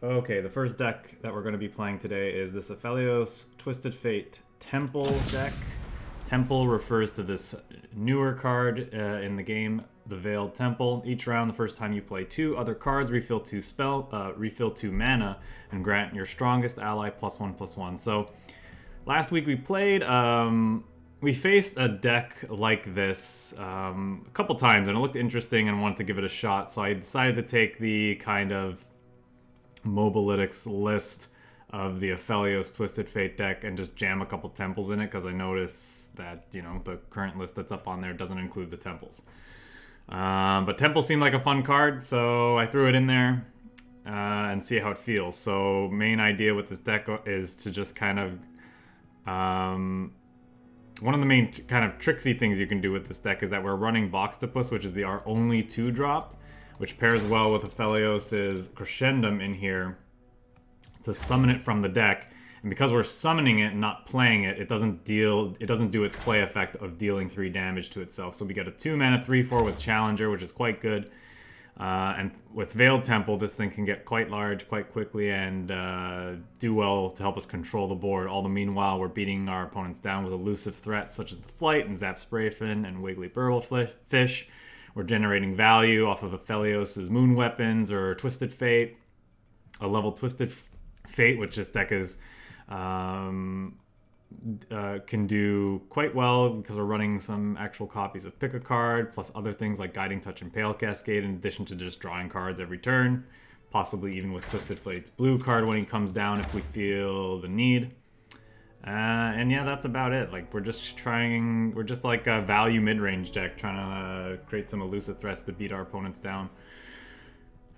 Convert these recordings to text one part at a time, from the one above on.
Okay, the first deck that we're going to be playing today is this Aphelios Twisted Fate Temple deck. Temple refers to this newer card in the game, the Veiled Temple. Each round, the first time you play 2 other cards, refill 2 mana, and grant your strongest ally +1/+1. So, last week we played. We faced a deck like this a couple times, and it looked interesting, and wanted to give it a shot. So I decided to take the kind of Mobalytics list of the Aphelios Twisted Fate deck and just jam a couple temples in it, because I noticed that, you know, the current list that's up on there doesn't include the temples. But temple seemed like a fun card, so I threw it in there and see how it feels. So main idea with this deck is to just kind of one of the main kind of tricksy things you can do with this deck is that we're running Boxtopus, which is our only 2-drop, which pairs well with Aphelios' Crescendum in here to summon it from the deck. And because we're summoning it and not playing it, it doesn't do its play effect of dealing 3 damage to itself. So we get a 2-mana 3/4 with Challenger, which is quite good. And with Veiled Temple, this thing can get quite large quite quickly and do well to help us control the board. All the meanwhile, we're beating our opponents down with elusive threats such as the Flight and Zap Sprayfin and Wiggly Burblefish. We're generating value off of Aphelios' Moon Weapons or Twisted Fate. A level Twisted Fate, which this deck is can do quite well because we're running some actual copies of Pick a Card, plus other things like Guiding Touch and Pale Cascade, in addition to just drawing cards every turn. Possibly even with Twisted Fate's blue card when he comes down if we feel the need. And yeah, that's about it. Like, we're just like a value mid-range deck, trying to create some elusive threats to beat our opponents down.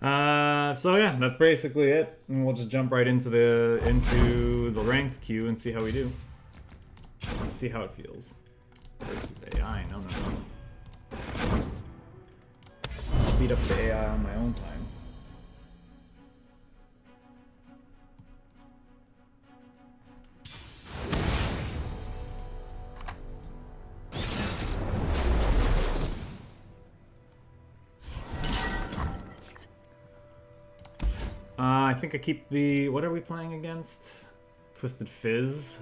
So yeah, that's basically it. And we'll just jump right into the ranked queue and see how we do. See how it feels. Versus AI, no. Speed up the AI on my own time. I think I keep the... What are we playing against? Twisted Fizz.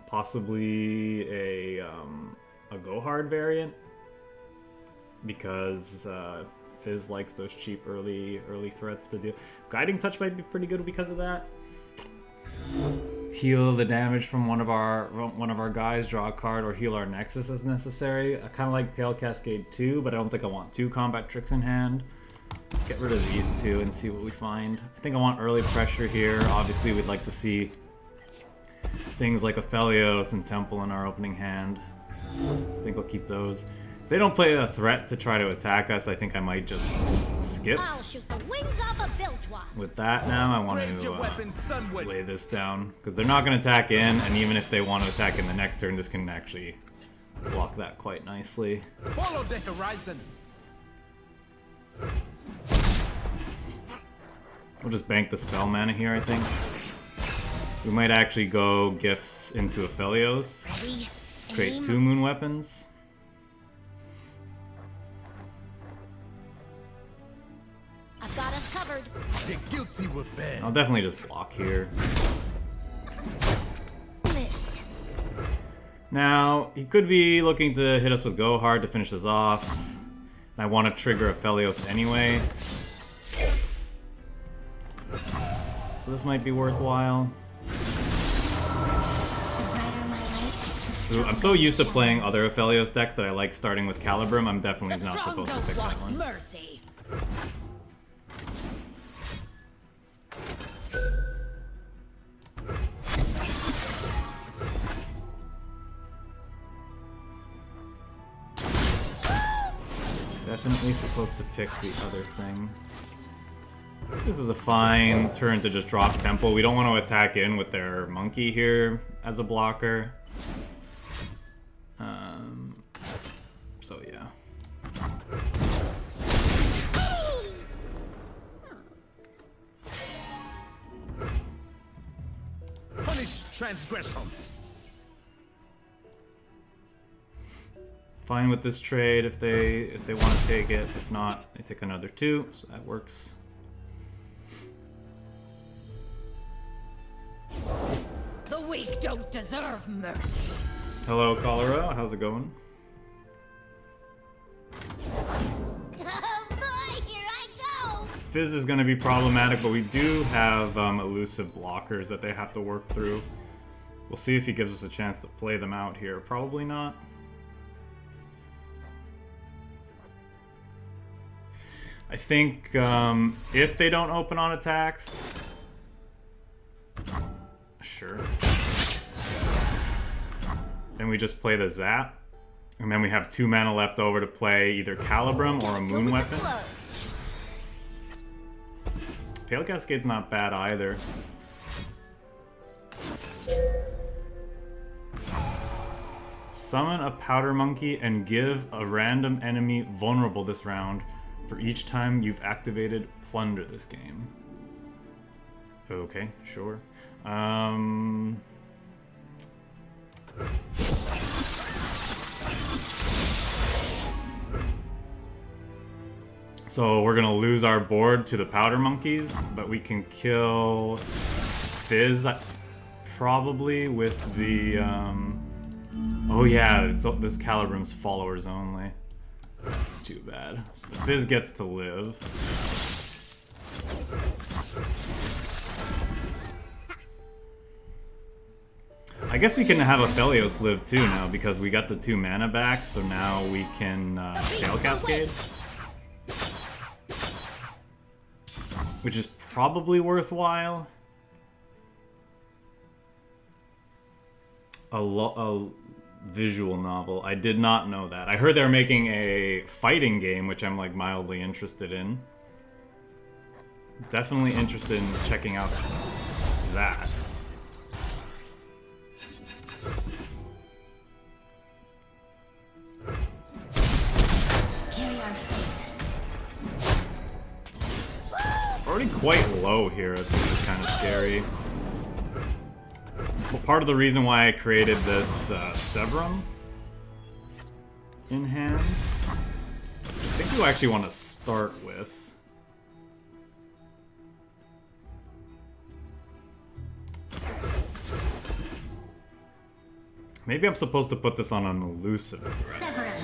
Possibly a Go Hard variant. Because Fizz likes those cheap early threats to deal. Guiding Touch might be pretty good because of that. Heal the damage from one of our guys, draw a card, or heal our Nexus as necessary. I kind of like Pale Cascade too, but I don't think I want 2 combat tricks in hand. Let's get rid of these 2 and see what we find. I think I want early pressure here. Obviously, we'd like to see things like Aphelios and Temple in our opening hand. I think I'll keep those. If they don't play a threat to try to attack us, I think I might just skip. I'll shoot the wings off a Viltwas. With that now, I want to lay this down, because they're not going to attack in, and even if they want to attack in the next turn, this can actually block that quite nicely. Follow the horizon. We'll just bank the spell mana here, I think. We might actually go gifts into Aphelios. Ready, Create aim. 2 moon weapons. I've got us covered. The guilty will bear. I'll definitely just block here. Missed. Now, he could be looking to hit us with Go Hard to finish this off. And I want to trigger Aphelios anyway. So this might be worthwhile. Ooh, I'm so used to playing other Aphelios decks that I like starting with Calibrum. I'm definitely not supposed to pick that one. Mercy. Definitely supposed to pick the other thing. This is a fine turn to just drop Temple. We don't want to attack in with their monkey here as a blocker. So yeah. Punish transgressions. Fine with this trade if they want to take it. If not, they take another 2, so that works. weak don't deserve mercy. Hello, Colorado. How's it going? Oh boy, here I go! Fizz is going to be problematic, but we do have elusive blockers that they have to work through. We'll see if he gives us a chance to play them out here. Probably not. I think if they don't open on attacks... Sure. Then we just play the Zap. And then we have 2 mana left over to play either Calibrum or a Moon Weapon. Pale Cascade's not bad either. Summon a Powder Monkey and give a random enemy vulnerable this round for each time you've activated Plunder this game. Okay, sure. So we're gonna lose our board to the Powder Monkeys, but we can kill Fizz probably with the oh yeah, this Calibrum's followers only. That's too bad. So the Fizz gets to live. I guess we can have Aphelios live too now because we got the 2 mana back, so now we can Pale Cascade. Which is probably worthwhile. A visual novel. I did not know that. I heard they're making a fighting game, which I'm like mildly interested in. Definitely interested in checking out that. Already quite low here, which is kind of scary. Well, part of the reason why I created this Severum in hand, I think you actually want to start with. Maybe I'm supposed to put this on an elusive threat.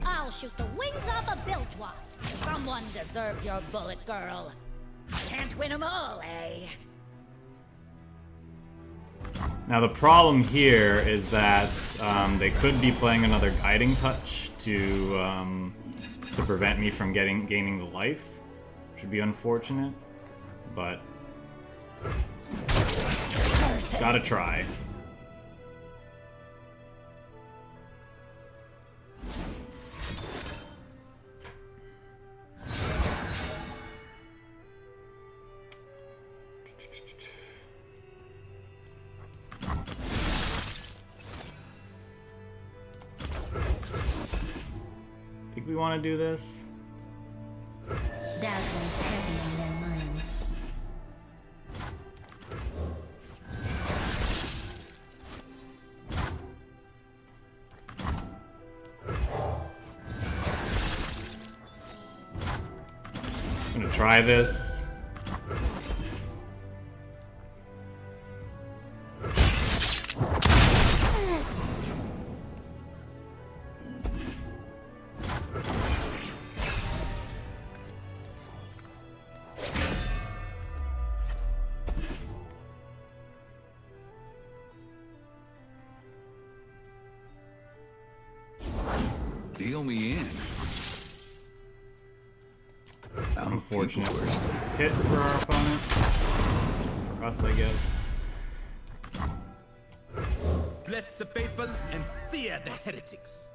I'll shoot the wings off a bilge wasp. Someone deserves your bullet, girl. Can't win 'em all, eh? Now the problem here is that they could be playing another Guiding Touch to prevent me from gaining the life, which would be unfortunate, but gotta try. Think we want to do this? Doubt was heavy on their minds. I'm gonna try this. Deal me in. Unfortunate hit for our opponent. For us, I guess. Bless the faithful and sear the heretics.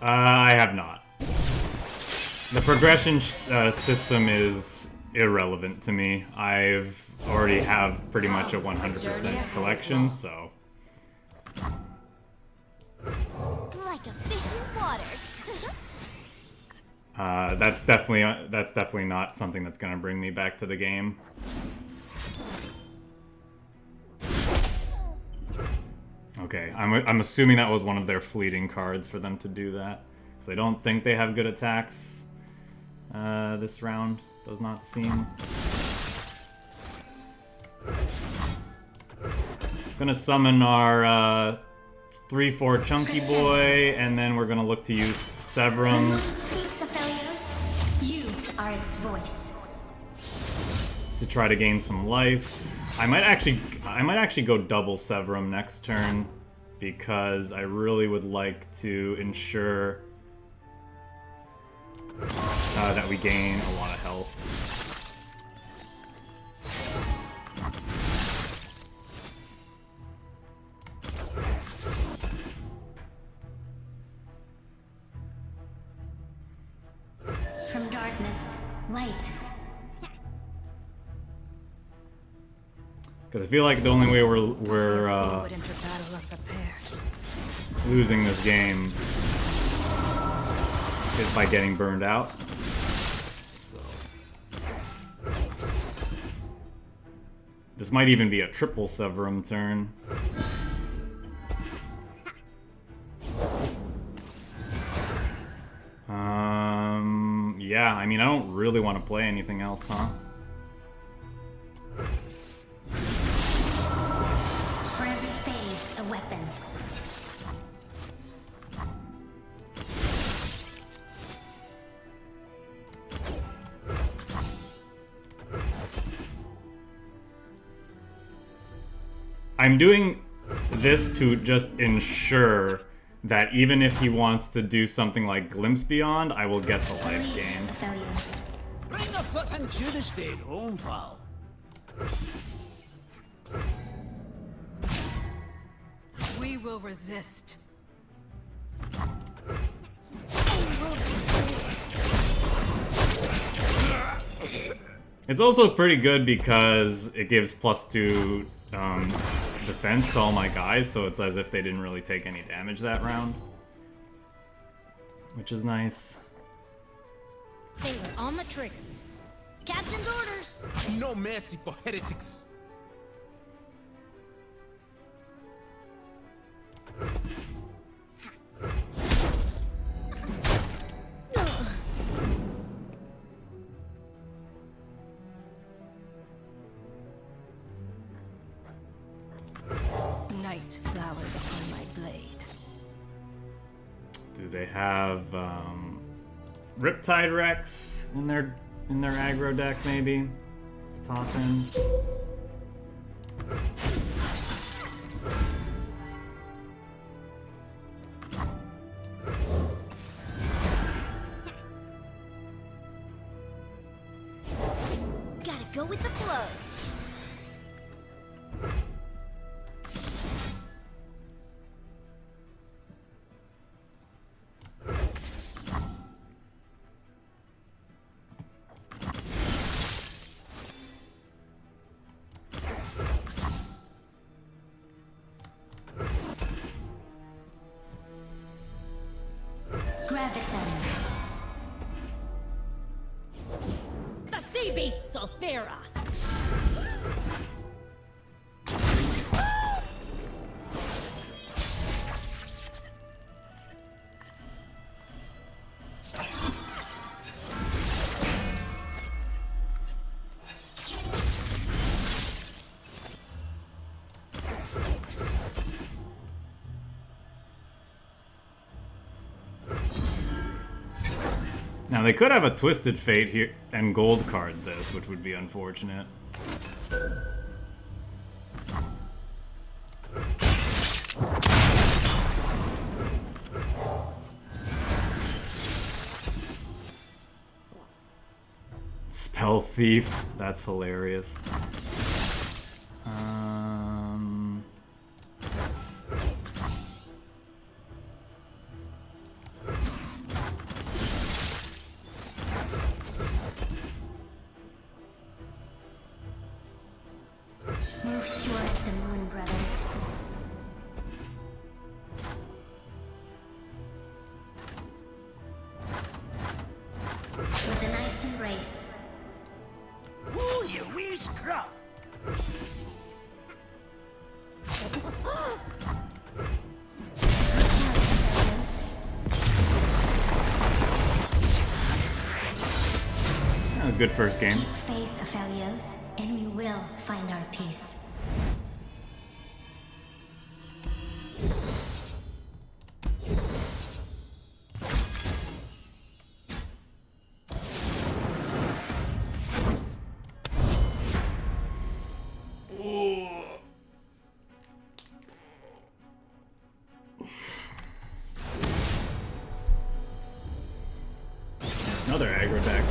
I have not. The progression system is irrelevant to me. I've already have pretty much a 100% collection, so. Like a fish in water. That's definitely not something that's gonna bring me back to the game. Okay, I'm assuming that was one of their fleeting cards for them to do that. Because I don't think they have good attacks this round. Does not seem. Gonna summon our 3/4 Chunky Boy, and then we're gonna look to use Severum. Speaks, Aphelios. You are its voice. To try to gain some life. I might actually go double Severum next turn because I really would like to ensure that we gain a lot of health. From darkness, light. Because I feel like the only way we're Would enter battle unprepared. losing this game is by getting burned out. So this might even be a triple Severum turn. Yeah, I mean, I don't really want to play anything else, huh? For every phase, a weapon. I'm doing this to just ensure that even if he wants to do something like Glimpse Beyond, I will get the life gain. Aphelios. Bring a fucking Judas stayed home, pal. We will resist. It's also pretty good because it gives +2 defense to all my guys, so it's as if they didn't really take any damage that round. Which is nice. Finger on the trigger. Captain's orders. No mercy for heretics. Night flowers upon my blade. Do they have Riptide Rex in their aggro deck maybe? Top end. Gotta go with the flow. Graviton. The sea beasts will fear us. Now they could have a Twisted Fate here and gold card this, which would be unfortunate. Spell Thief, that's hilarious. Move sure as the moon, brother. With the knight's embrace. Ooh, you wee scruff. good first game. Keep faith, Aphelios, and we will find our peace. Another aggro deck.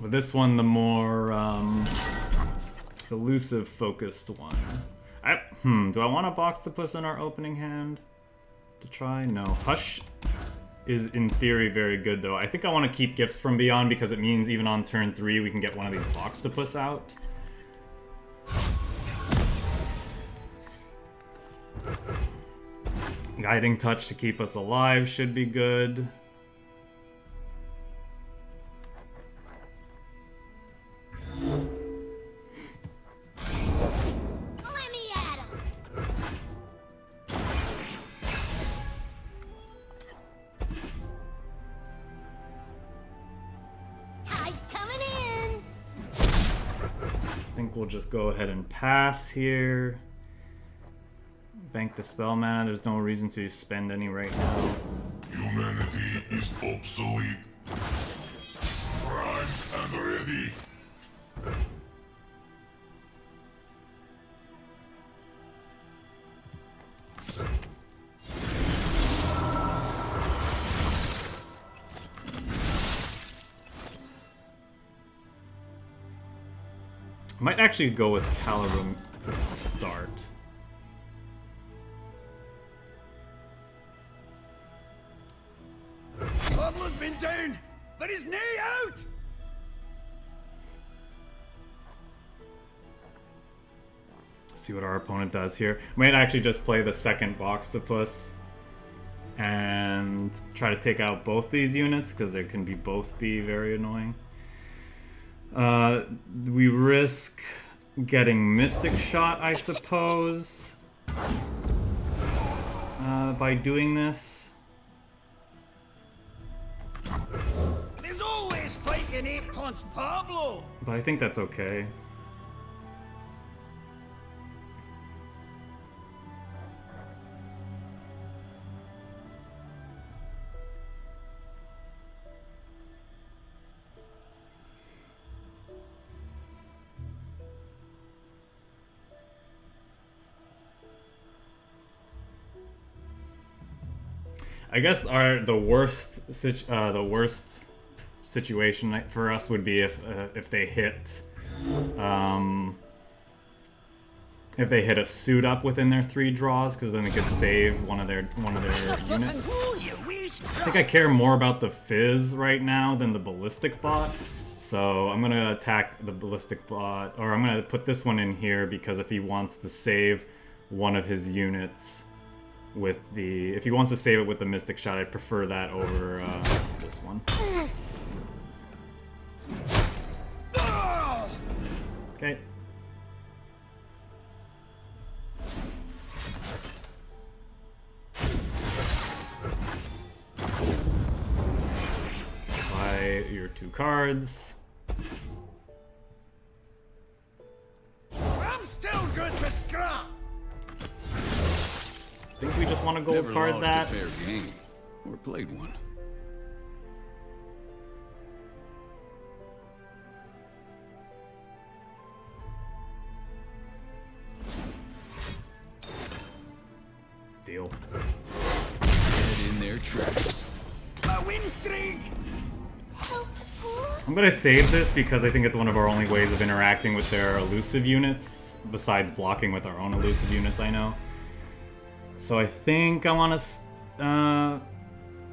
With this one, the more elusive focused one. Do I want a Boxtopus in our opening hand to try? No. Hush is in theory very good though. I think I want to keep Gifts from Beyond because it means even on turn 3 we can get one of these Boxtopus out. Guiding Touch to keep us alive should be good. Let me at him! Tide's coming in! I think we'll just go ahead and pass here. Bank the spell mana, there's no reason to spend any right now. Humanity is obsolete. Prime and ready. I might actually go with Calirum to start. Pablo's been down, but he's nay out! See what our opponent does here. Might actually just play the second Boxtopus and try to take out both these units because they can both be very annoying. We risk getting Mystic Shot, I suppose, by doing this. There's always fighting 8-punch Pablo! But I think that's okay. I guess the worst situation for us would be if they hit a suit up within their 3 draws, because then it could save one of their units. I think I care more about the Fizz right now than the Ballistic Bot, so I'm gonna attack the Ballistic Bot, or I'm gonna put this one in here because if he wants to save one of his units with if he wants to save it with the Mystic Shot, I'd prefer that over this one. Okay. Buy your 2 cards. I'm still good to scrap! I think we just want to gold Never card lost that. a fair game, or played one. Deal. Dead in their tracks. A win streak! I'm gonna save this because I think it's one of our only ways of interacting with their elusive units, besides blocking with our own elusive units, I know. So I think I want to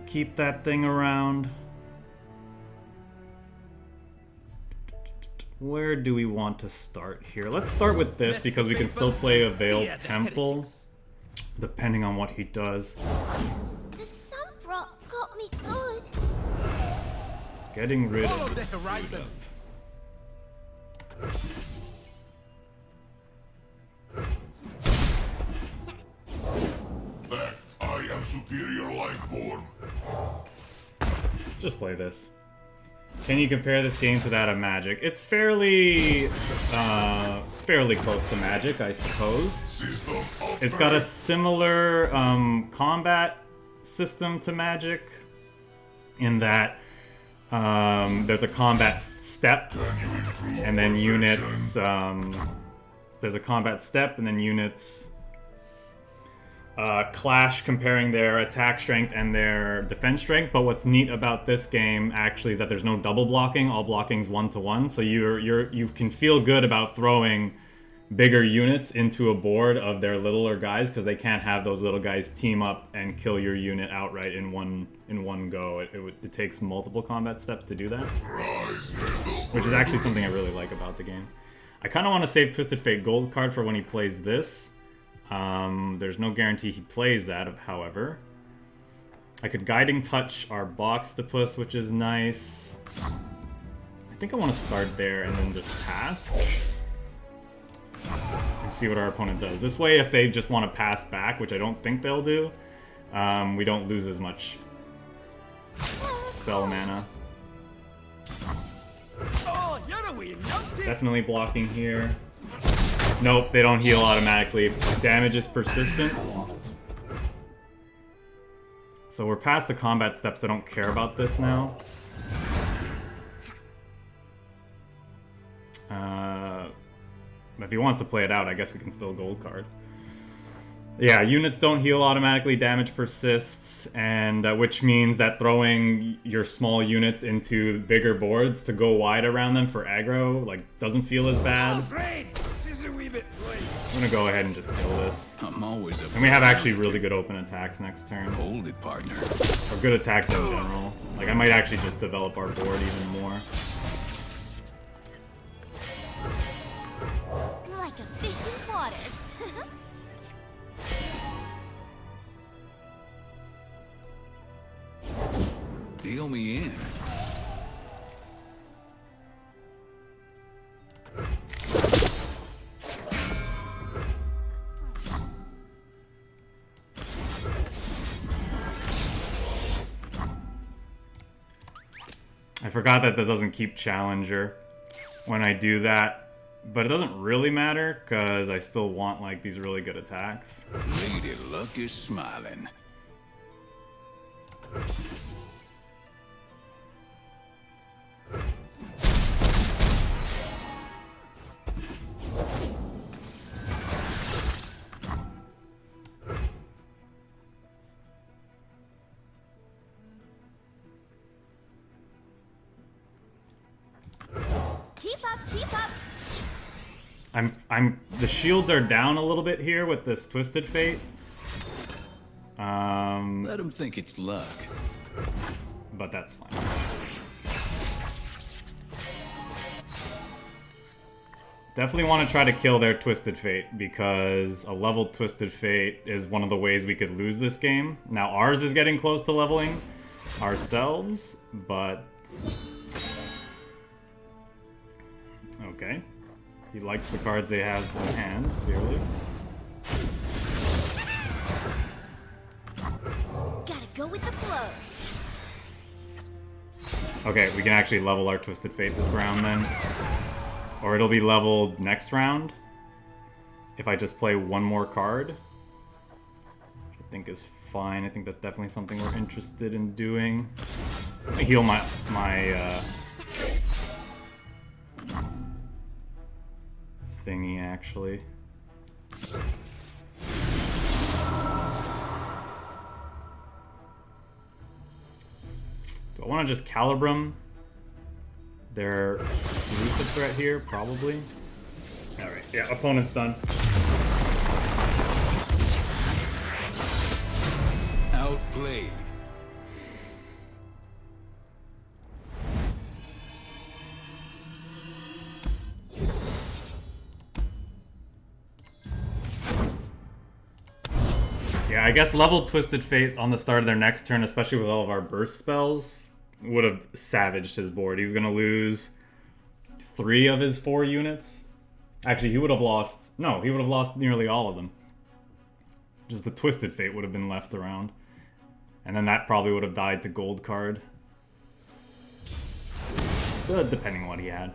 keep that thing around. Where do we want to start here? Let's start with this because we can still play a Veiled Temple, depending on what he does. The Sunbrock got me good. Getting rid Follow of the the horizon. Fact, I am superior life form. Let's just play this. Can you compare this game to that of Magic? It's fairly close to Magic, I suppose. System upgrade. It's got a similar combat system to Magic in that there's a combat step, and then units. There's a combat step, and then units clash comparing their attack strength and their defense strength. But what's neat about this game actually is that there's no double blocking. All blocking's 1-to-1, so you can feel good about throwing bigger units into a board of their littler guys, because they can't have those little guys team up and kill your unit outright in one go. It takes multiple combat steps to do that, which is actually something I really like about the game. I kind of want to save Twisted Fate Gold card for when he plays this. There's no guarantee he plays that, however. I could Guiding Touch our Boxtopus, which is nice. I think I want to start there and then just pass. And see what our opponent does. This way, if they just want to pass back, which I don't think they'll do, we don't lose as much spell mana. Oh, you're a wee numpty. Definitely blocking here. Nope, they don't heal automatically. Damage is persistent. So we're past the combat steps. I don't care about this now. If he wants to play it out, I guess we can still gold card. Yeah, units don't heal automatically, damage persists, and which means that throwing your small units into bigger boards to go wide around them for aggro, like, doesn't feel as bad. Afraid. Just a wee bit late. I'm gonna go ahead and just kill this. I'm always up. And we have actually really good open attacks next turn. Hold it, partner. Or good attacks in general. Like, I might actually just develop our board even more. Like a fish in water. Deal me in. I forgot that doesn't keep Challenger when I do that, but it doesn't really matter because I still want like these really good attacks. Lady Luck is smiling. Keep up. The shields are down a little bit here with this Twisted Fate. Let him think it's luck. But that's fine. Definitely want to try to kill their Twisted Fate, because a leveled Twisted Fate is one of the ways we could lose this game. Now ours is getting close to leveling ourselves, but... Okay. He likes the cards they have in hand, clearly. Gotta go with the flow. Okay, we can actually level our Twisted Fate this round then. Or it'll be leveled next round if I just play one more card. Which I think is fine. I think that's definitely something we're interested in doing. I'm gonna heal my thingy, actually. Do I want to just Calibrum their elusive threat here? Probably. Alright, yeah, opponent's done. Outplayed. Yeah, I guess level Twisted Fate on the start of their next turn, especially with all of our burst spells, would have savaged his board. He was going to lose 3 of his 4 units. Actually, he would have lost... No, he would have lost nearly all of them. Just the Twisted Fate would have been left around. And then that probably would have died to gold card. depending on what he had.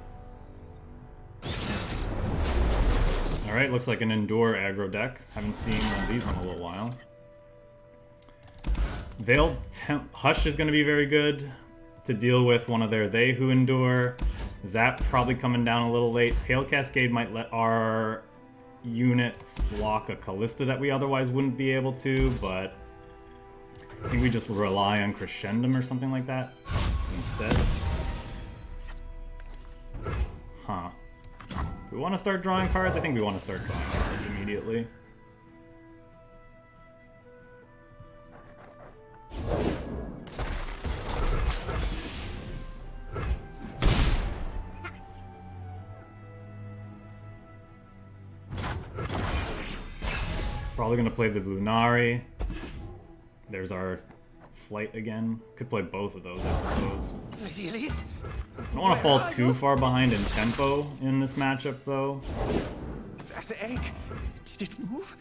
Alright, looks like an Endure aggro deck. Haven't seen one of these in a little while. Veiled Hush is going to be very good to deal with one of their They Who Endure. Zap probably coming down a little late. Pale Cascade might let our units block a Callista that we otherwise wouldn't be able to, but I think we just rely on Crescendum or something like that instead. Huh. Do we want to start drawing cards? I think we want to start drawing cards immediately. Probably gonna play the Lunari. There's our Flight again. Could play both of those, I suppose. Lady Elise? I don't want to fall too far behind in tempo in this matchup, though. That egg, did it move?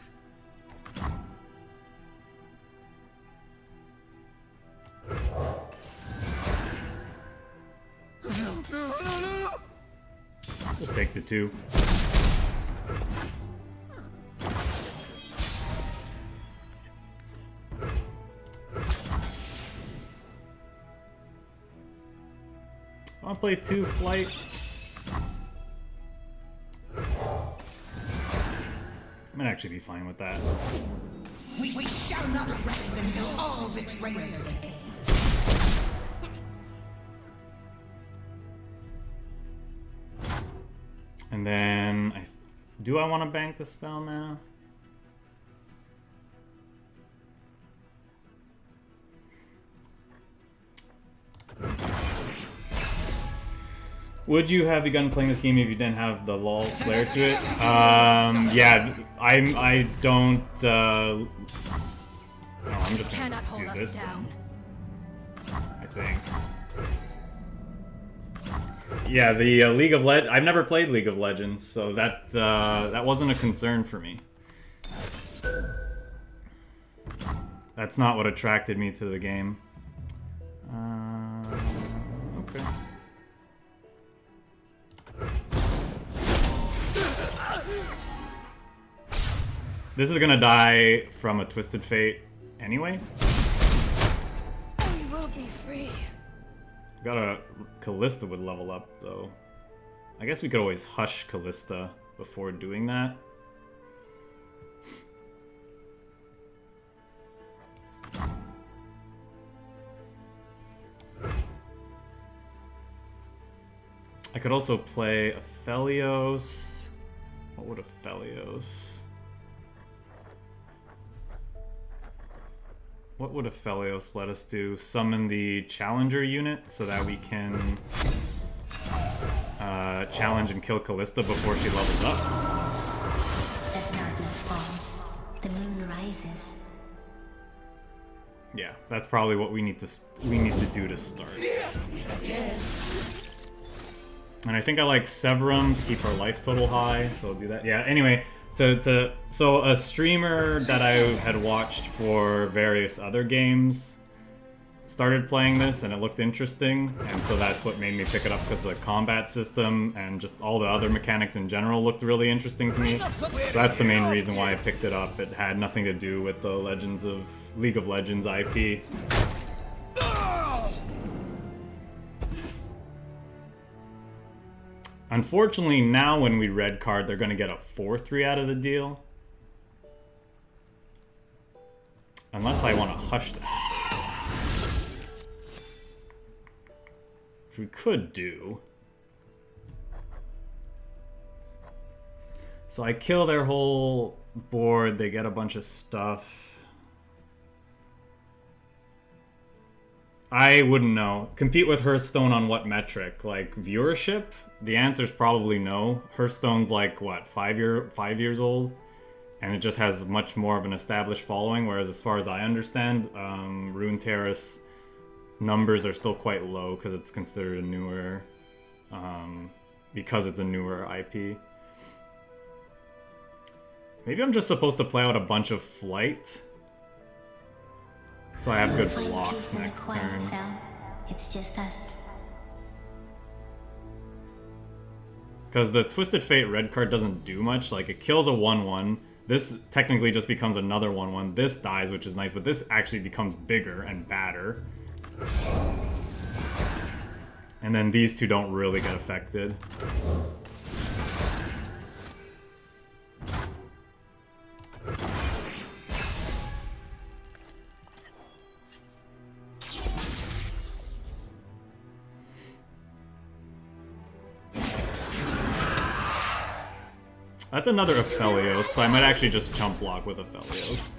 No. Just take the 2. I want to play 2 Flight. I might actually be fine with that. We shall not rest until all betrayers are paid. And then, do I want to bank the spell mana? Would you have begun playing this game if you didn't have the LOL flair to it? Yeah, I don't. No, I'm just gonna do this then, I think. Yeah, the League of I've never played League of Legends, so that wasn't a concern for me. That's not what attracted me to the game. Okay. This is gonna die from a Twisted Fate anyway. We will be free. Got a Callista would level up though. I guess we could always hush Callista before doing that. I could also play Aphelios. What would Aphelios? What would Aphelios let us do? Summon the Challenger unit so that we can challenge and kill Callista before she levels up. As darkness falls, the moon rises. Yeah, that's probably what we need to do to start. And I think I like Severum to keep our life total high, so I'll do that. Yeah, anyway, so a streamer that I had watched for various other games started playing this and it looked interesting, and so that's what made me pick it up, because the combat system and just all the other mechanics in general looked really interesting to me. So that's the main reason why I picked it up. It had nothing to do with the League of Legends IP. Unfortunately, now when we red card, they're going to get a 4/3 out of the deal. Unless I want to hush them first. Which we could do. So I kill their whole board, they get a bunch of stuff. I wouldn't know. Compete with Hearthstone on what metric? Like viewership? The answer is probably no. Hearthstone's like what, 5 years old, and it just has much more of an established following. Whereas, as far as I understand, Runeterra's numbers are still quite low because it's considered a newer, IP. Maybe I'm just supposed to play out a bunch of Flight, so I have good blocks next turn. It's just us. Because the Twisted Fate red card doesn't do much. Like, it kills a 1/1. This technically just becomes another 1/1. This dies, which is nice, but this actually becomes bigger and badder. And then these two don't really get affected. That's another Aphelios, so I might actually just chump block with Aphelios.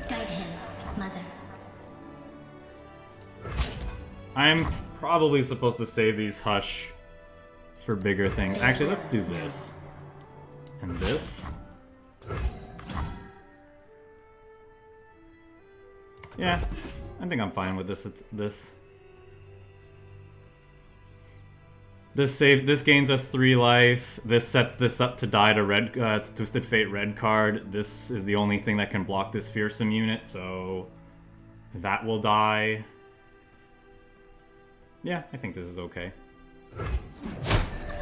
Guide him, mother. I'm probably supposed to save these Hush for bigger things. Actually, let's do this. And this. Yeah, I think I'm fine with this. This gains us 3 life. This sets this up to die to red to Twisted Fate red card. This is the only thing that can block this fearsome unit, so that will die. Yeah, I think this is okay.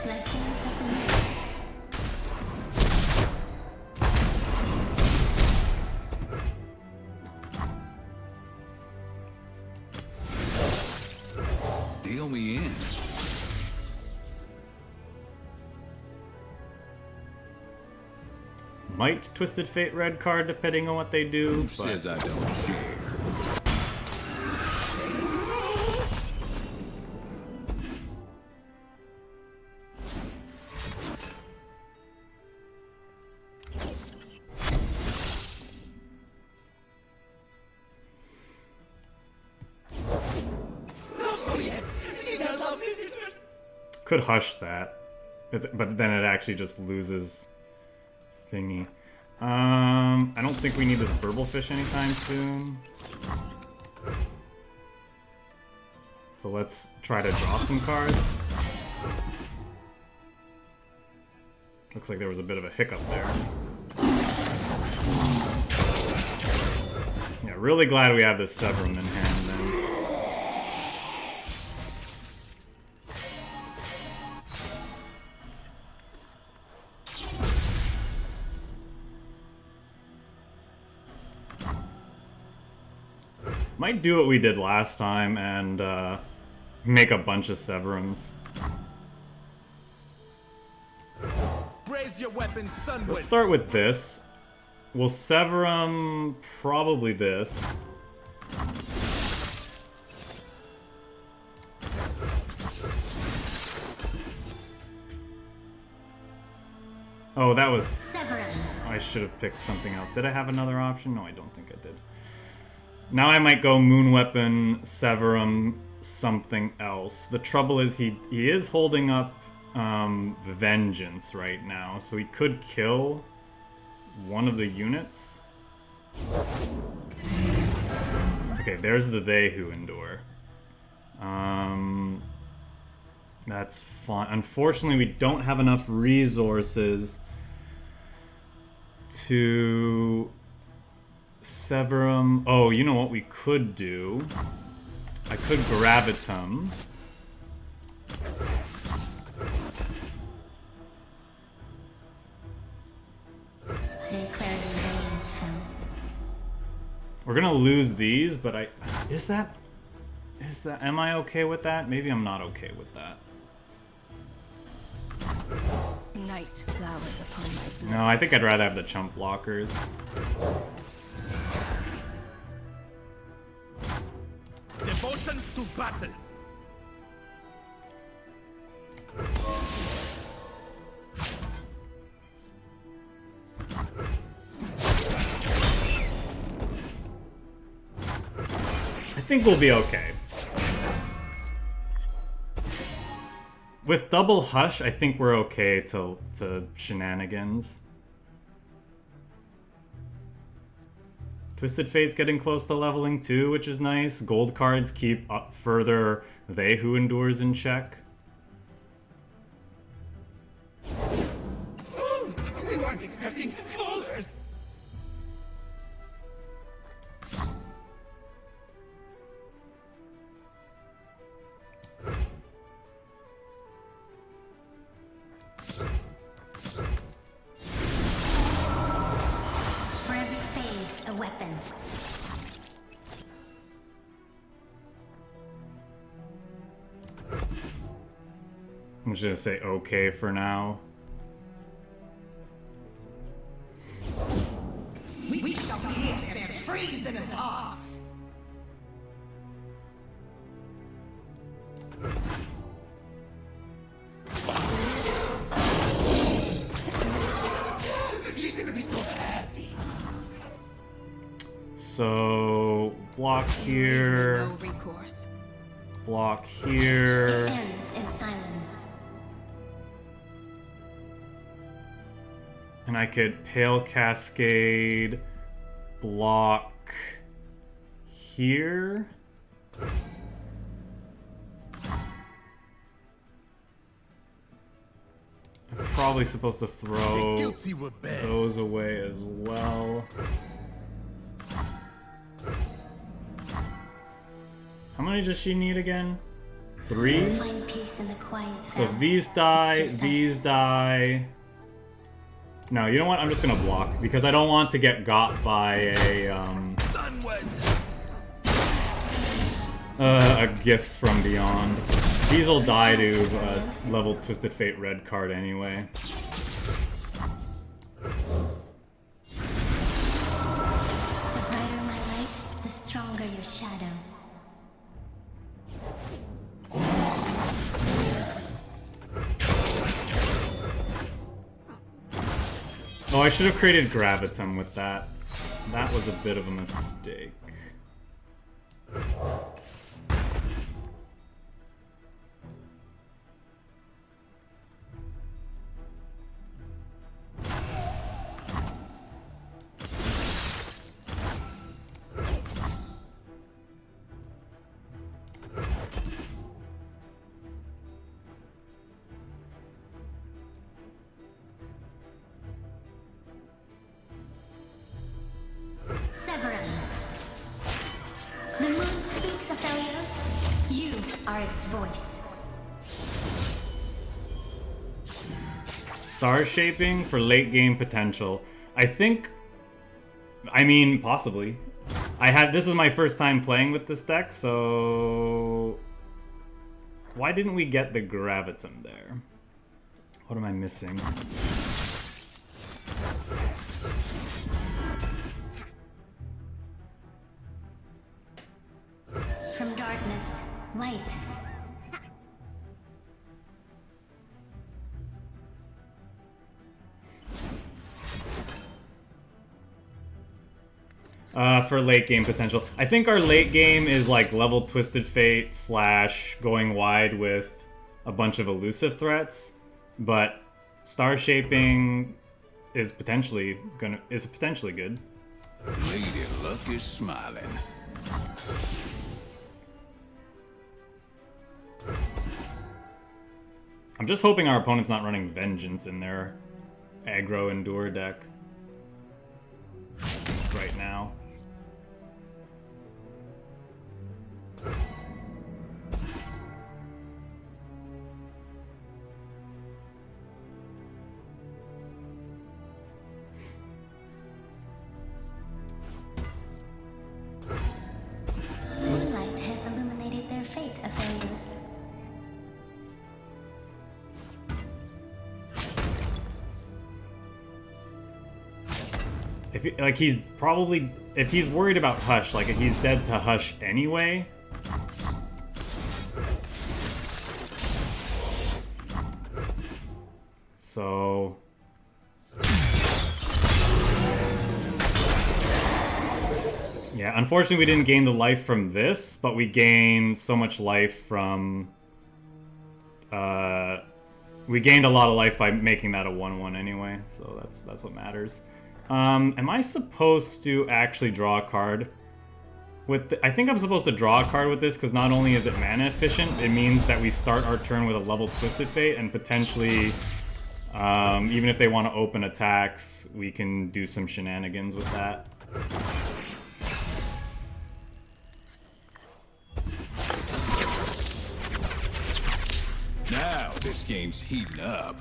Blessings of the night. Deal me in. Might Twisted Fate red card depending on what they do. Who But says I don't share? could hush that. But then it actually just loses thingy. I don't think we need this Burble Fish anytime soon. So let's try to draw some cards. Looks like there was a bit of a hiccup there. Yeah, really glad we have this Severum in hand then. Might do what we did last time and make a bunch of Severums. Raise your weapon, Sunwood. Let's start with this. We'll Severum probably this. Oh, that was... Severum. I should have picked something else. Did I have another option? No, I don't think I did. Now I might go Moon Weapon, Severum, something else. The trouble is he is holding up Vengeance right now, so he could kill one of the units. Okay, there's the They Who Endure. That's fine. Unfortunately, we don't have enough resources to Severum. Oh, you know what we could do? I could Gravitum. We're gonna lose these, but am I okay with that? Maybe I'm not okay with that. Night flowers upon my blood. No, I think I'd rather have the chump blockers. Devotion to battle. I think we'll be okay. With double Hush, I think we're okay to shenanigans. Twisted Fate's getting close to leveling too, which is nice. Gold cards keep up further They Who Endures in check. We weren't expecting callers. I'm just gonna say okay for now. We shall pierce their treasonous hearts. She's gonna be so happy. So block here, No recourse. block here. Ends in silence. And I could Pale Cascade, block here. I'm probably supposed to throw Guilty were bad. those away as well. How many does she need again? 3? Find peace in the quiet. So Val. these die, It's just these us. die. No, you know what? I'm just gonna block because I don't want to get got by a Gifts from Beyond. These will die to level Twisted Fate red card anyway. The brighter my light, the stronger your shadow. Oh, I should have created Gravitum with that. That was a bit of a mistake. Severin. The moon speaks, Aphelios. You are its voice. Star Shaping for late game potential. I think... I mean, possibly. This is my first time playing with this deck, so... Why didn't we get the Gravitum there? What am I missing? From darkness, light. For late game potential. I think our late game is like level Twisted Fate / going wide with a bunch of elusive threats, but Star Shaping is potentially good. Lady Luck is smiling. I'm just hoping our opponent's not running Vengeance in their aggro Endure deck right now. Moonlight has illuminated their fate, Aphelios. If he's worried about Hush, like if he's dead to Hush anyway. So yeah, unfortunately we didn't gain the life from this, but we gained so much life from we gained a lot of life by making that a 1/1 anyway, so that's what matters. Am I supposed to actually draw a card with I think I'm supposed to draw a card with this because not only is it mana efficient, it means that we start our turn with a level Twisted Fate and potentially even if they want to open attacks, we can do some shenanigans with that. Now this game's heating up.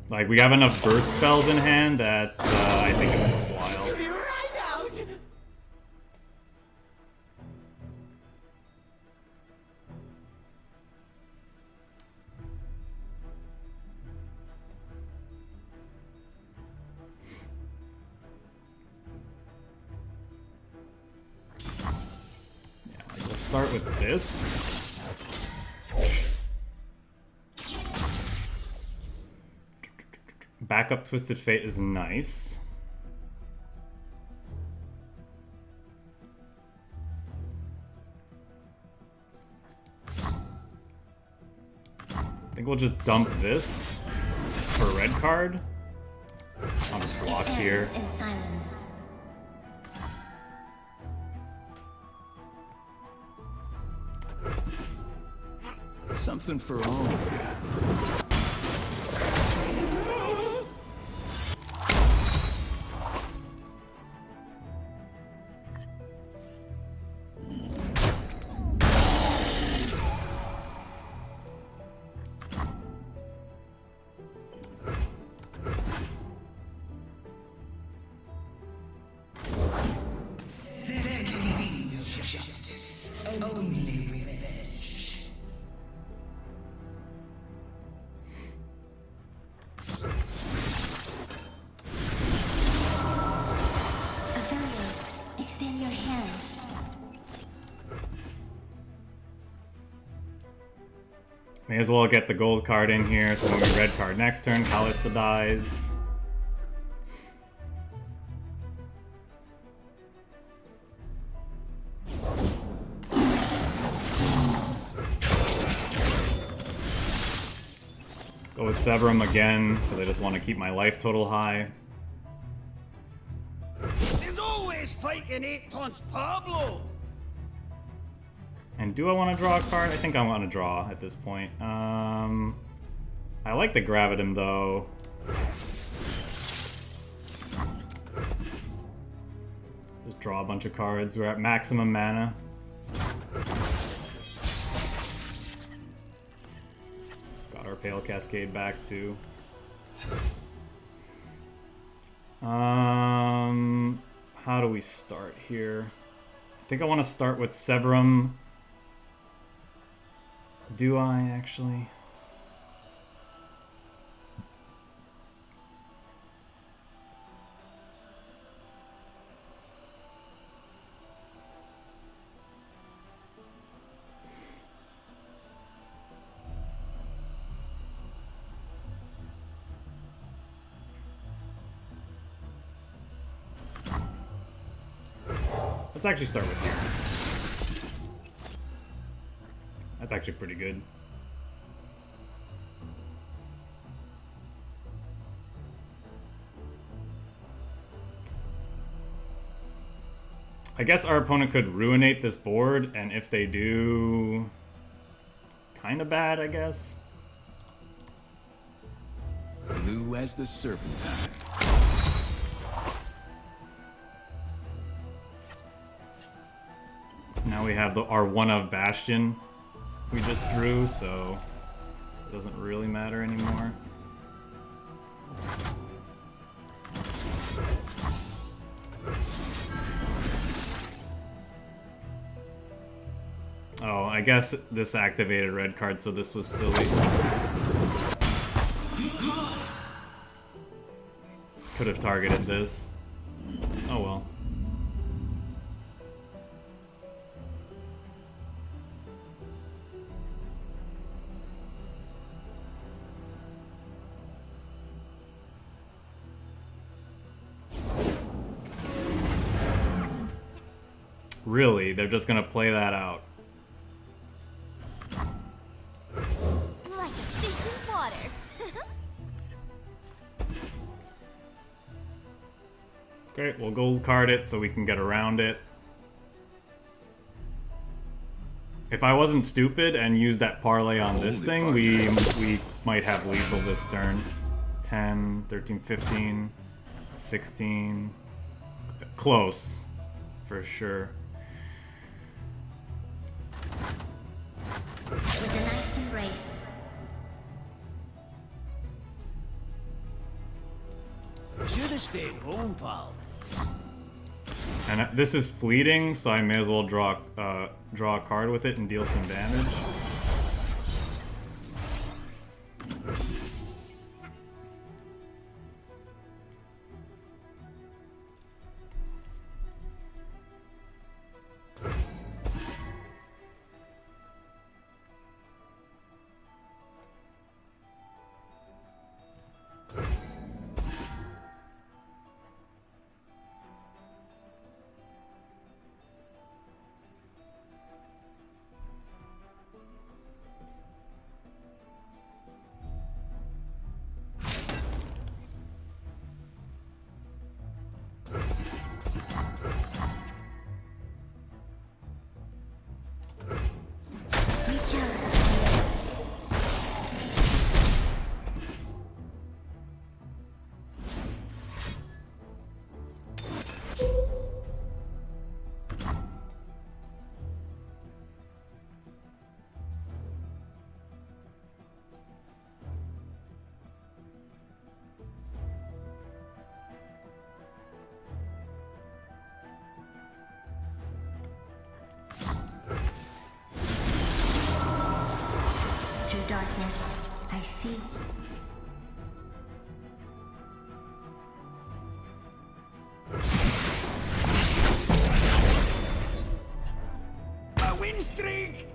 Like, we have enough burst spells in hand that I think it's worthwhile. Be right out. start with this. Backup Twisted Fate is nice. I think we'll just dump this for a red card. I'll just block here. In silence. Something for all of you. Aphelios, extend your hand. May as well get the gold card in here, so when we red card next turn, Callista dies. Go with Severum again, because I just want to keep my life total high. There's always fighting 8-punch Pablo. And do I want to draw a card? I think I want to draw at this point. I like the Gravitum though. Just draw a bunch of cards. We're at maximum mana. So. Got our Pale Cascade back too. How do we start here? I think I want to start with Severum. Do I actually? Let's actually start with here. That's actually pretty good. I guess our opponent could ruinate this board, and if they do, it's kind of bad, I guess. Blue as the Serpentine. Now we have our one of Bastion we just drew, so it doesn't really matter anymore. Oh, I guess this activated red card, so this was silly. Could have targeted this. Oh well. Really? They're just gonna play that out. Like a fish in water. Okay, we'll gold card it so we can get around it. If I wasn't stupid and used that parlay on this thing, we might have lethal this turn. 10, 13, 15, 16. Close, for sure. With the Knight's Embrace. Should have stayed home, pal. And this is fleeting, so I may as well draw a card with it and deal some damage. Ciao, Aphelios. Through darkness, I see. A win streak!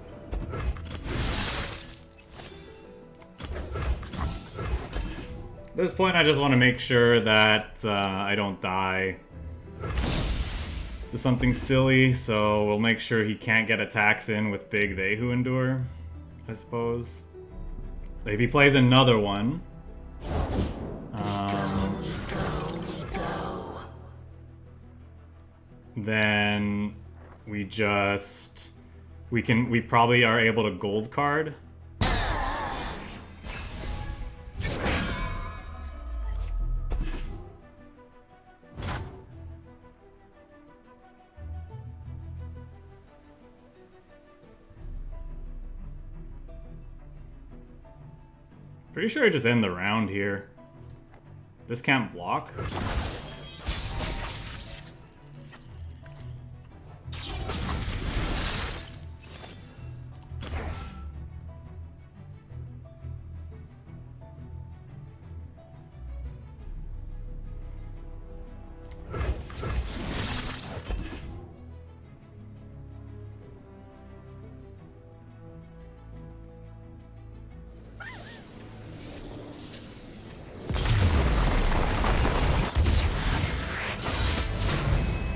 At this point, I just want to make sure that I don't die to something silly, so we'll make sure he can't get attacks in with big They Who Endure, I suppose. If he plays another one, then we probably are able to gold card. Pretty sure I just end the round here. This can't block.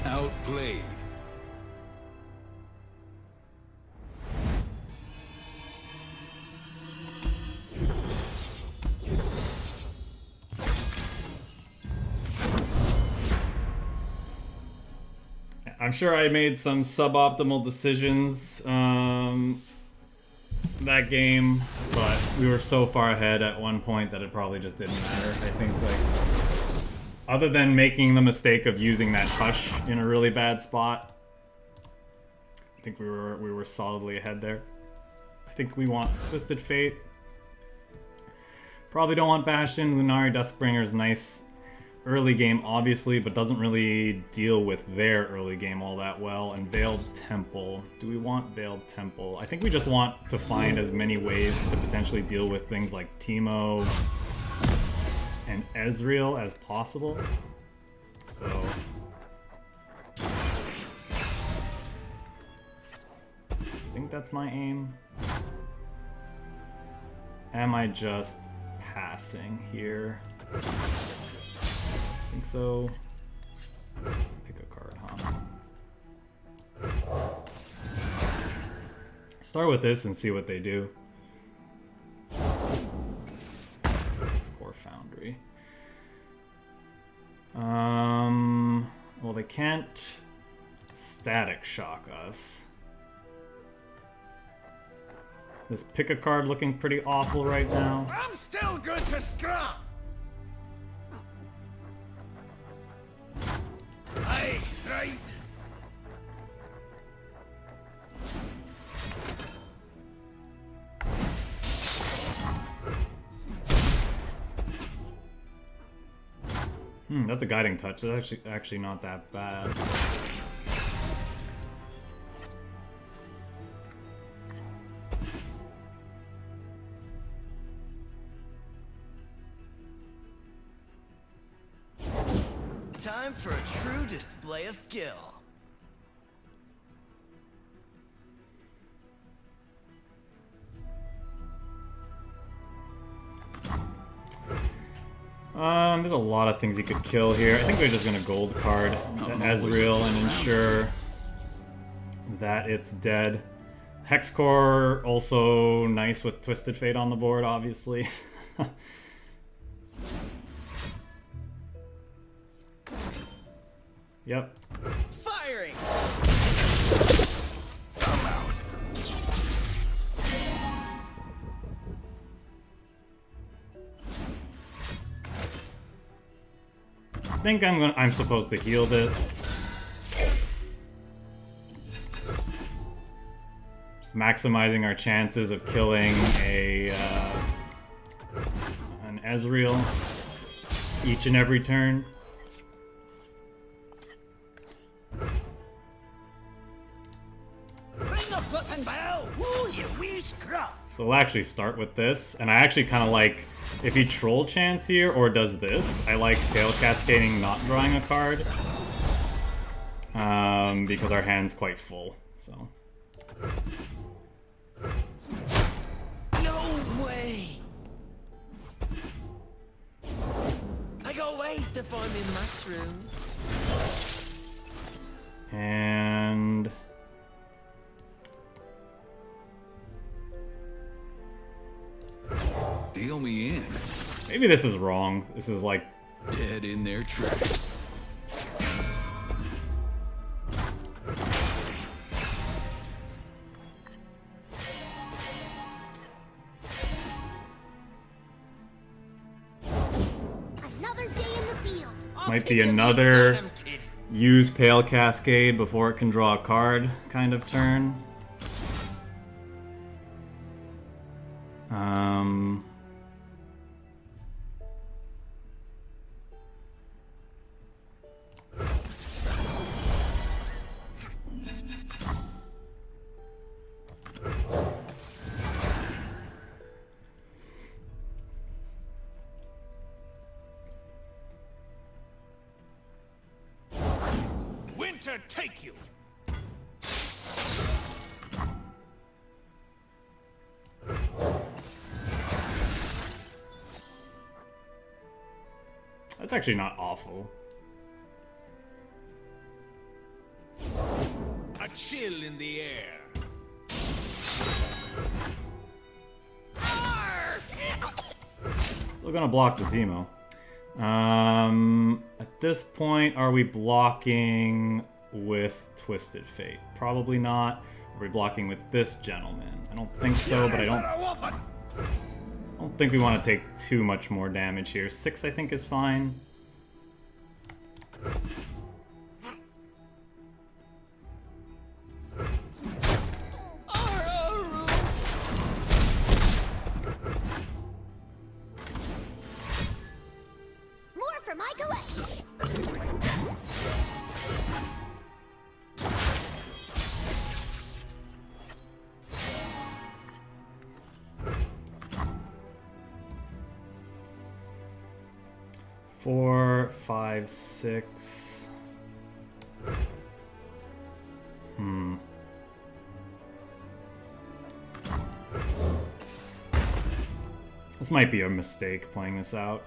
Outplayed. I'm sure I made some suboptimal decisions that game, but we were so far ahead at one point that it probably just didn't matter. I think, like, other than making the mistake of using that Hush in a really bad spot, I think we were solidly ahead there. I think we want Twisted Fate. Probably don't want Bastion. Lunari Duskbringer is nice early game, obviously, but doesn't really deal with their early game all that well. And Veiled Temple. Do we want Veiled Temple? I think we just want to find as many ways to potentially deal with things like Teemo and Ezreal as possible. So I think that's my aim. Am I just passing here? I think so. Pick a card, huh? Start with this and see what they do. Score Foundry. Well, they can't Static Shock us. This pick a card looking pretty awful right now. I'm still good to scrap! Aye, right. That's a Guiding Touch. That's actually not that bad. Time for a true display of skill. There's a lot of things he could kill here. I think we're just gonna gold card Ezreal and ensure that it's dead. Hexcore also nice with Twisted Fate on the board, obviously. Yep. Firing! I'm out. think I'm supposed to heal this. Just maximizing our chances of killing an Ezreal each and every turn. Ring the fucking bell! Woo, you wee scruff! So we'll actually start with this, and I actually kind of like, if he troll chants here or does this, I like Tail Cascading not drawing a card, because our hand's quite full, so. No way! I got ways to find me mushrooms. And... Deal me in. maybe this is wrong. This is like... Dead in their tracks. Another day in the field. might be another use Pale Cascade before it can draw a card kind of turn. Winter take you! That's actually not awful. A chill in the air. Still gonna block the Teemo. At this point, are we blocking with Twisted Fate? Probably not. Are we blocking with this gentleman? I don't think so, but I don't think we want to take too much more damage here. 6, I think, is fine. More for my collection. Four, 5, 6. This might be a mistake playing this out.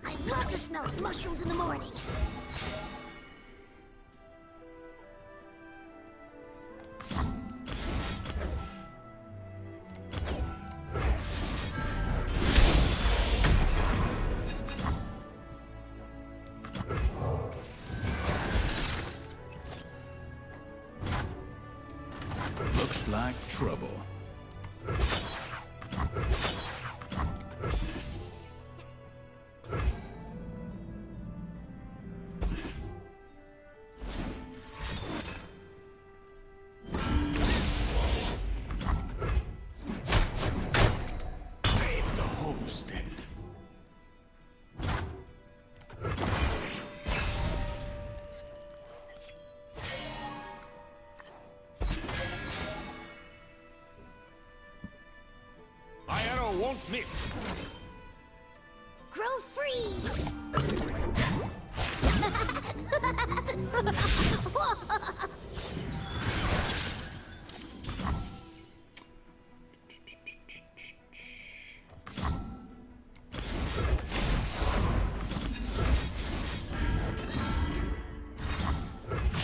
I love the smell of mushrooms in the morning. Looks like trouble. Save the homestead. My arrow won't miss. Grow free.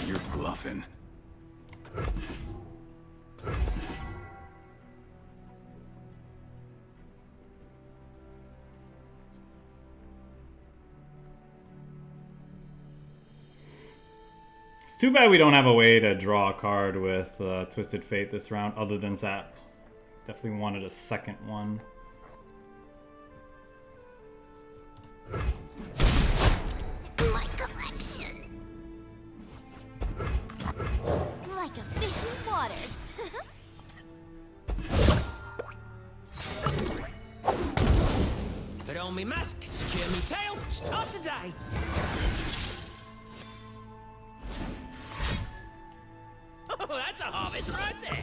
You're bluffing. nothing. It's too bad we don't have a way to draw a card with Twisted Fate this round, other than Zap. Definitely wanted a second one. My collection. Like a fish in water. Put on me mask, secure me tail, start the day. Oh, that's a harvest right there.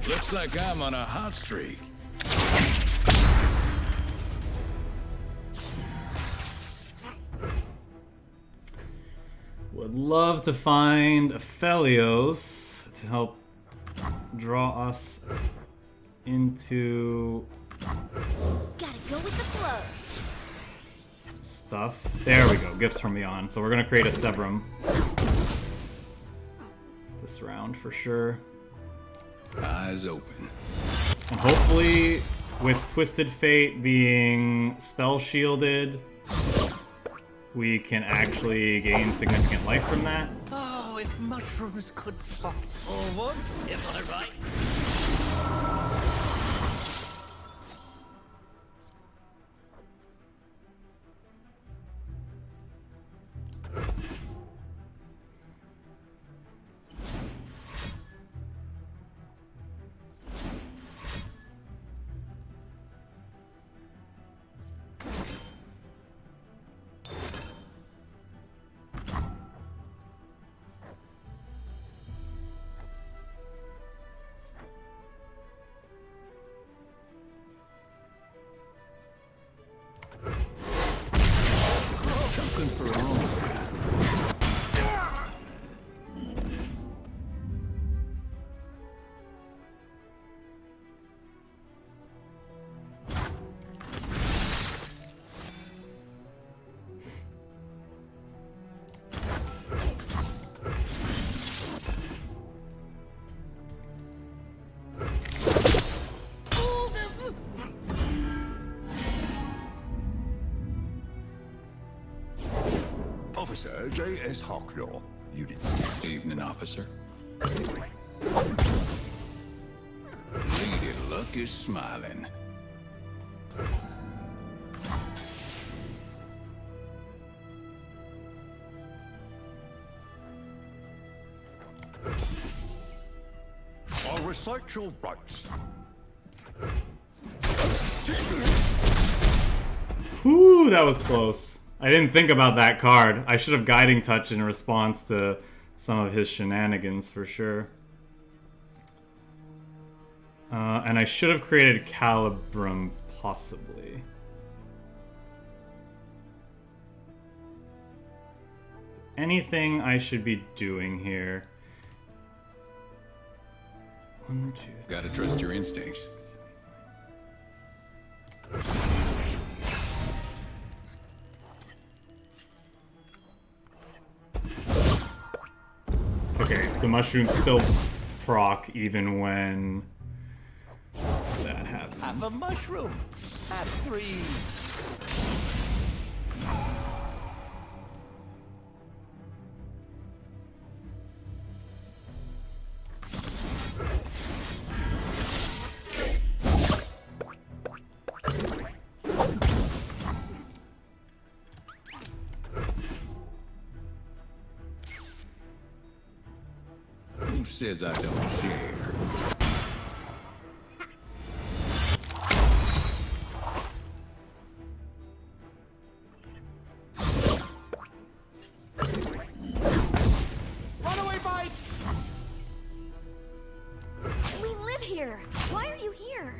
Looks like I'm on a hot streak. Would love to find Aphelios to help draw us into Gotta go with the flow. stuff. There we go, Gifts from Beyond. So we're gonna create a Sebrum this round for sure. Eyes open. And hopefully, with Twisted Fate being spell shielded, we can actually gain significant life from that. Oh, if mushrooms could fly. For once, am I right? Something for all. Officer J.S. Hawklaw, Unit Evening, officer. Lady Luck is smiling. I'll recite your rights. Whew, that was close. I didn't think about that card. I should have Guiding Touch in response to some of his shenanigans for sure. And I should have created Calibrum, possibly. Anything I should be doing here? 1, 2, 3. Gotta trust your instincts. Okay, the mushrooms still proc even when that happens. Have a mushroom. Have 3. Who says I don't share? Runaway bike! We live here. Why are you here?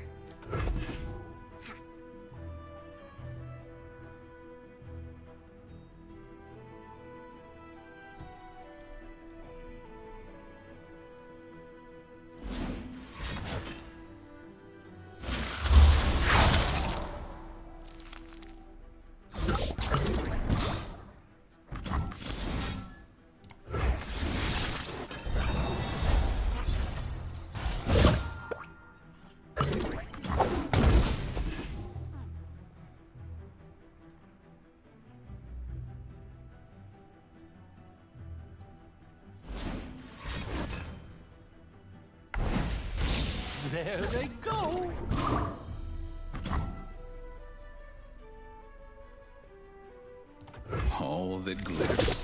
There they go. All that glitters.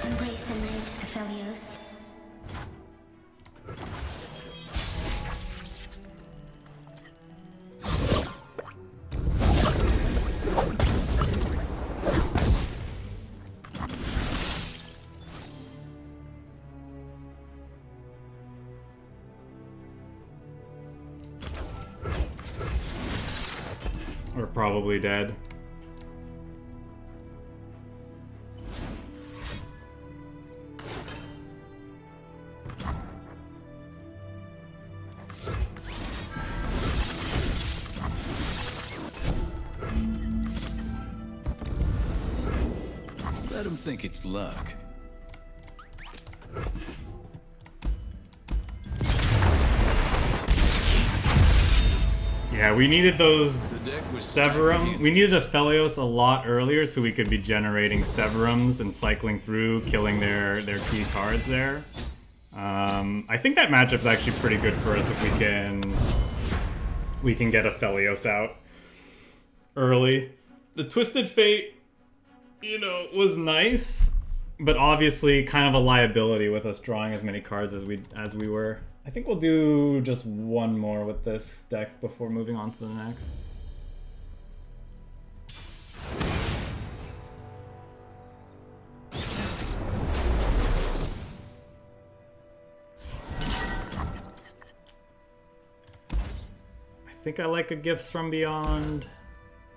Embrace the night, Aphelios. We're probably dead. Let him think it's luck. Yeah, we needed those The deck was Severum. We needed Aphelios a lot earlier so we could be generating Severums and cycling through, killing their key cards there. I think that matchup's actually pretty good for us if we can get Aphelios out early. The Twisted Fate, you know, was nice, but obviously kind of a liability with us drawing as many cards as we were. I think we'll do just one more with this deck before moving on to the next. I think I like a Gifts from Beyond.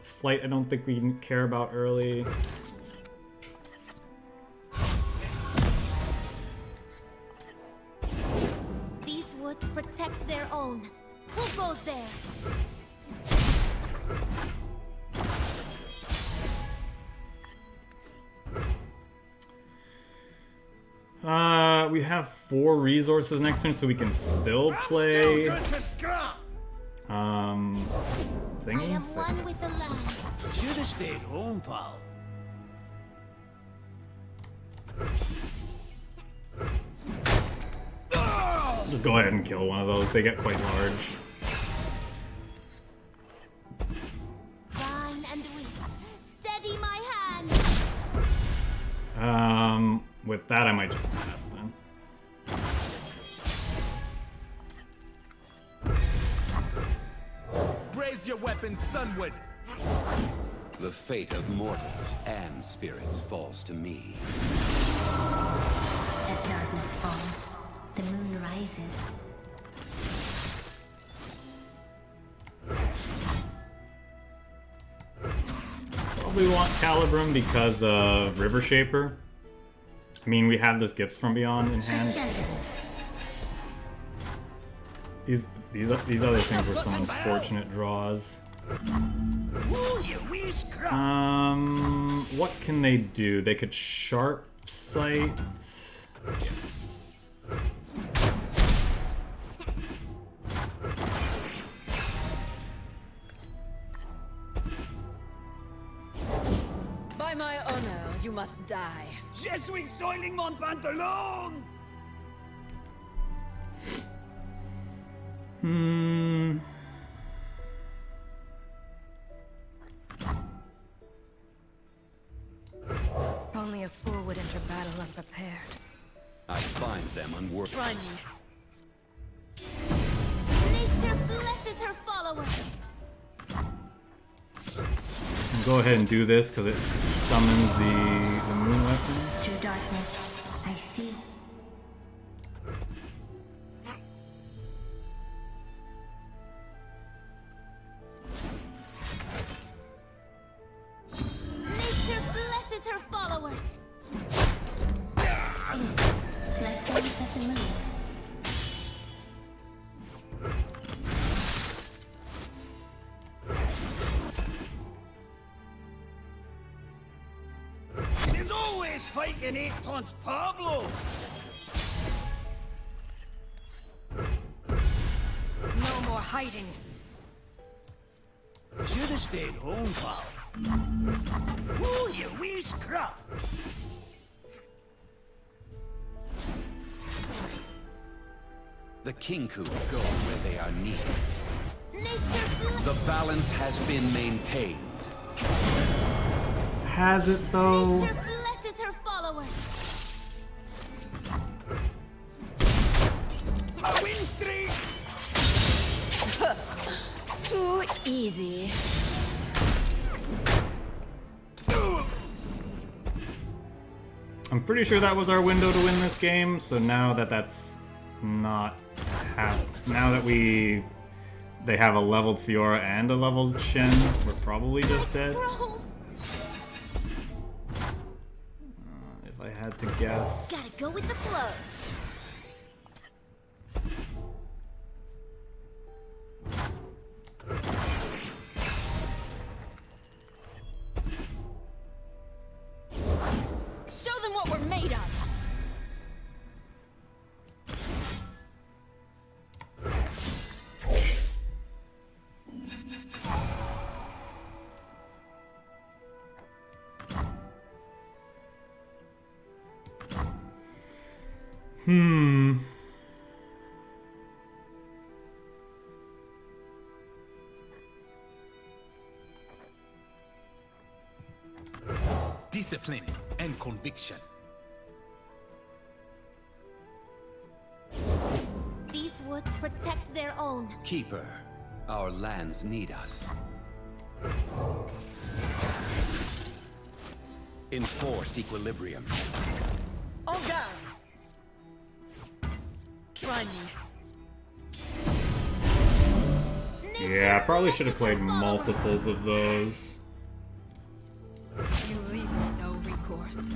Flight I don't think we care about early. These woods protect their own. Who goes there? We have 4 resources next turn, so we can still play. Good to scrap. I Thingy. am one with the land. Should have stayed home, pal. Just go ahead and kill one of those. They get quite large. Dine and whisk. Steady my hand. With that, I might just pass then. Raise your weapons, Sunwood. The fate of mortals and spirits falls to me. As darkness falls, the moon rises. Probably want Calibrum because of River Shaper. I mean, we have this Gifts from Beyond in hand. These other things were some unfortunate draws. Ooh, you wee scrap. What can they do? They could Sharp Sight. By my honor, you must die. Je suis soiling mon pantalon. Only a fool would enter battle unprepared. I find them unworthy. Try me. Nature blesses her followers. Go ahead and do this because it summons the moon weapons. Through darkness, I see. Nature blesses her followers. Blessings of the moon. There's always fighting 8 punch Pablo. No more hiding. Should have stayed home, pal. Ooh, you wee scruff! The Kinku go where they are needed. Nature The balance has been maintained. Has it though? Nature blesses her followers. A win streak! Too easy. I'm pretty sure that was our window to win this game, so now that that's not now that they have a leveled Fiora and a leveled Shen, we're probably just dead. Bro, If I had to guess. gotta go with the flow. Show them what we're made of! Discipline and conviction. These woods protect their own. Keeper, our lands need us. Enforced equilibrium. On guard! Try me. Yeah, I probably should have played multiples of those. You leave me no recourse.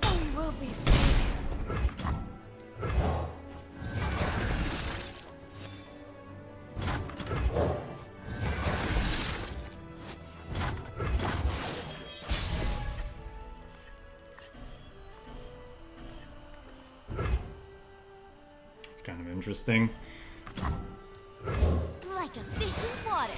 We will be free. It's kind of interesting. Like a fish in water.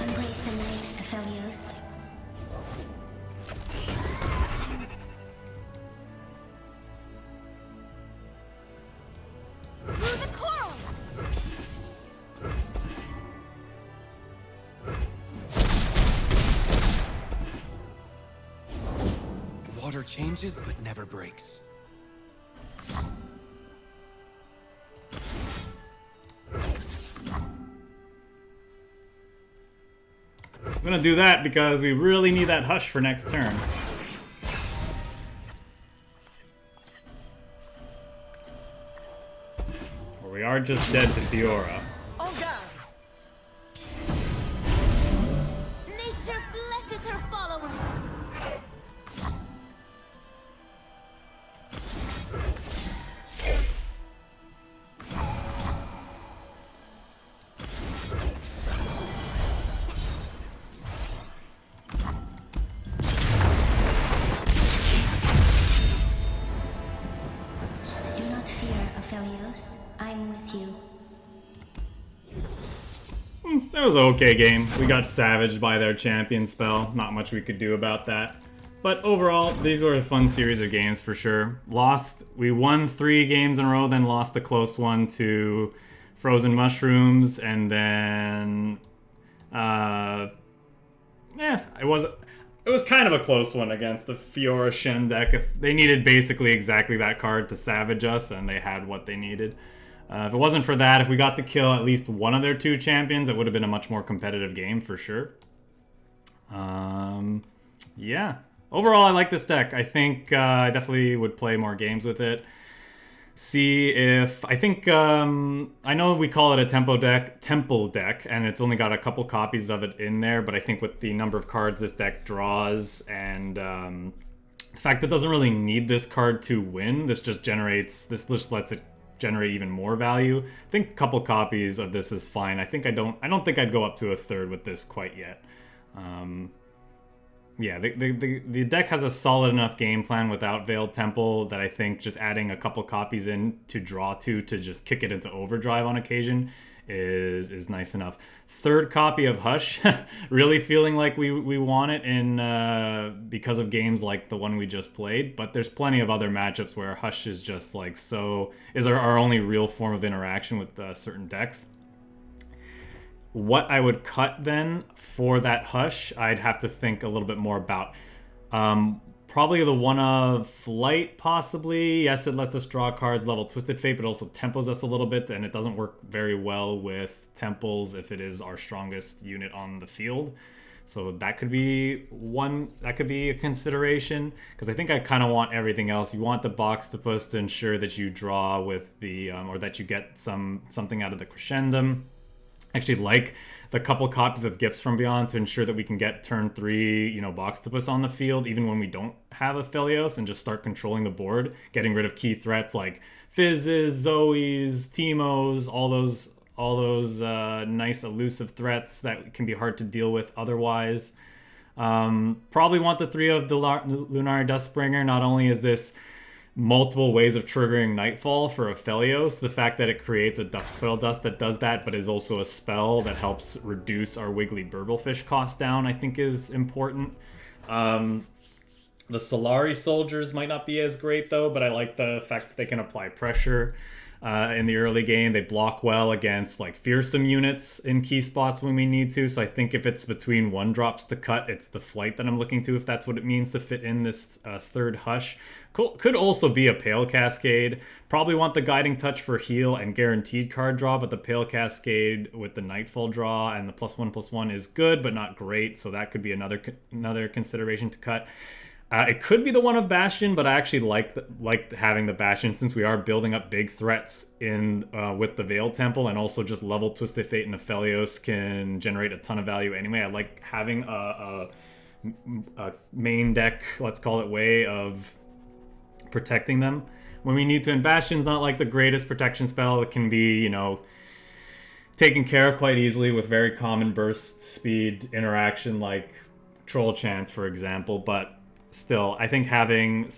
Embrace the night, Aphelios. Through the coral. Water changes but never breaks. I'm gonna do that because we really need that hush for next turn. Or we are just dead to Fiora. On guard! Nature blesses her followers. Do not fear, Aphelios. I'm with you. That was an okay game. We got savaged by their champion spell. Not much we could do about that. But overall, these were a fun series of games for sure. We won 3 games in a row, then lost a close one to Frozen Mushrooms, and then it was kind of a close one against the Fiora Shen deck. They needed basically exactly that card to savage us, and they had what they needed. If it wasn't for that, if we got to kill at least one of their 2 champions, it would have been a much more competitive game for sure. Yeah. overall, I like this deck. I think I definitely would play more games with it. See if I think I know we call it a tempo deck, temple deck, and it's only got a couple copies of it in there. But I think with the number of cards this deck draws and the fact that it doesn't really need this card to win, this just lets it generate even more value. I think a couple copies of this is fine. I don't think I'd go up to a third with this quite yet. Yeah, the deck has a solid enough game plan without Veiled Temple that I think just adding a couple copies in to draw to just kick it into overdrive on occasion is nice enough. Third copy of Hush, really feeling like we want it in because of games like the one we just played, but there's plenty of other matchups where Hush is just like is our only real form of interaction with certain decks. What I would cut then for that Hush, I'd have to think a little bit more about. Probably the one of Flight, possibly. Yes, it lets us draw cards, level Twisted Fate, but also tempos us a little bit, and it doesn't work very well with temples if it is our strongest unit on the field. So that could be a consideration, because I think I kind of want everything else. You want the Boxtopus to ensure that you draw with the, or that you get something out of the Crescendum. Actually like the couple copies of Gifts from Beyond to ensure that we can get turn 3, Boxtopus on the field even when we don't have Aphelios, and just start controlling the board, getting rid of key threats like Fizzes, Zoes, Teemos, all those nice elusive threats that can be hard to deal with otherwise. Probably want the 3 of Lunari Dustbringer. Not only is this multiple ways of triggering Nightfall for Aphelios, the fact that it creates a spell dust that does that, but is also a spell that helps reduce our Wiggly Burblefish cost down, I think is important. The Solari Soldiers might not be as great though, but I like the fact that they can apply pressure in the early game. They block well against like fearsome units in key spots when we need to, so I think if it's between 1-drops to cut, it's the Flight that I'm looking to, if that's what it means to fit in this third Hush. Could also be a Pale Cascade. Probably want the Guiding Touch for heal and guaranteed card draw, but the Pale Cascade with the Nightfall draw and the +1/+1 is good, but not great, so that could be another consideration to cut. It could be the one of Bastion, but I actually like having the Bastion, since we are building up big threats in with the Veiled Temple, and also just level Twisted Fate and Aphelios can generate a ton of value anyway. I like having a main deck, let's call it, way of protecting them when we need to. And Bastion's not like the greatest protection spell. It can be, taken care of quite easily with very common burst speed interaction like Troll Chant, for example, but still, I think having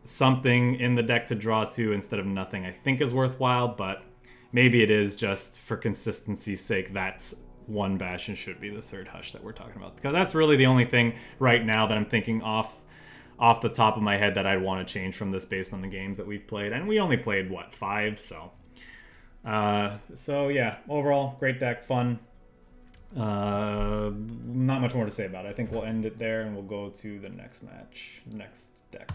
something in the deck to draw to instead of nothing, I think is worthwhile, but maybe it is just for consistency's sake that's one Bastion should be the third Hush that we're talking about, because that's really the only thing right now that I'm thinking off the top of my head that I'd want to change from this based on the games that we've played. And we only played, 5? So yeah, overall, great deck, fun. Not much more to say about it. I think we'll end it there and we'll go to the next deck.